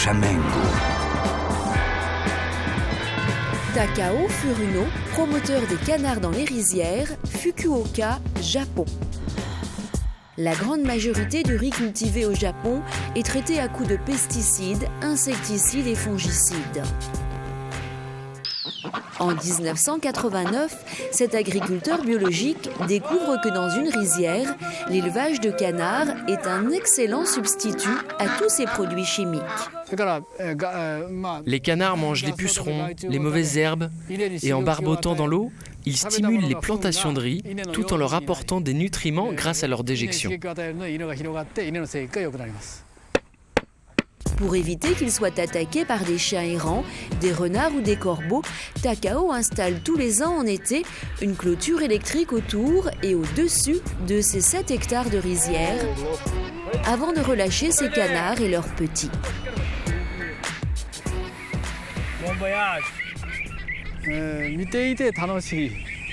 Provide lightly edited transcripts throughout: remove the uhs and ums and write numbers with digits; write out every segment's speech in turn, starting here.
Chamengo. Takao Furuno, promoteur des canards dans les rizières, Fukuoka, Japon. La grande majorité du riz cultivé au Japon est traité à coups de pesticides, insecticides et fongicides. En 1989, cet agriculteur biologique découvre que dans une rizière, l'élevage de canards est un excellent substitut à tous ces produits chimiques. Les canards mangent les pucerons, les mauvaises herbes, et en barbotant dans l'eau, ils stimulent les plantations de riz tout en leur apportant des nutriments grâce à leur déjection. Pour éviter qu'ils soient attaqués par des chiens errants, des renards ou des corbeaux, Takao installe tous les ans en été une clôture électrique autour et au-dessus de ses 7 hectares de rizières avant de relâcher ses canards et leurs petits.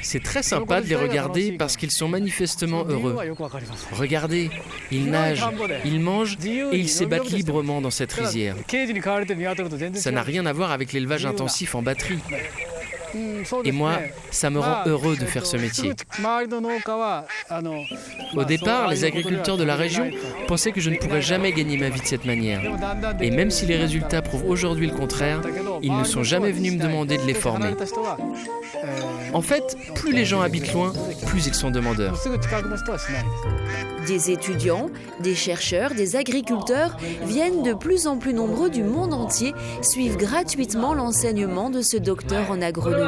C'est très sympa de les regarder parce qu'ils sont manifestement heureux. Regardez, ils nagent, ils mangent et ils s'ébattent librement dans cette rizière. Ça n'a rien à voir avec l'élevage intensif en batterie. Et moi, ça me rend heureux de faire ce métier. Au départ, les agriculteurs de la région pensaient que je ne pourrais jamais gagner ma vie de cette manière. Et même si les résultats prouvent aujourd'hui le contraire, ils ne sont jamais venus me demander de les former. En fait, plus les gens habitent loin, plus ils sont demandeurs. Des étudiants, des chercheurs, des agriculteurs viennent de plus en plus nombreux du monde entier suivre gratuitement l'enseignement de ce docteur en agronomie.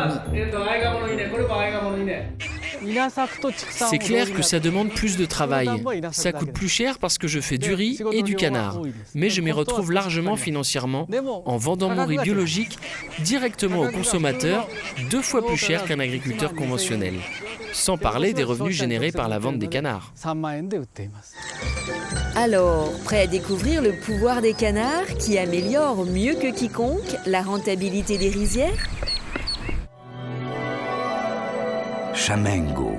C'est clair que ça demande plus de travail. Ça coûte plus cher parce que je fais du riz et du canard. Mais je m'y retrouve largement financièrement en vendant mon riz biologique directement aux consommateurs, 2 fois plus cher qu'un agriculteur conventionnel. Sans parler des revenus générés par la vente des canards. Alors, prêt à découvrir le pouvoir des canards qui améliore mieux que quiconque la rentabilité des rizières ? Chamengo.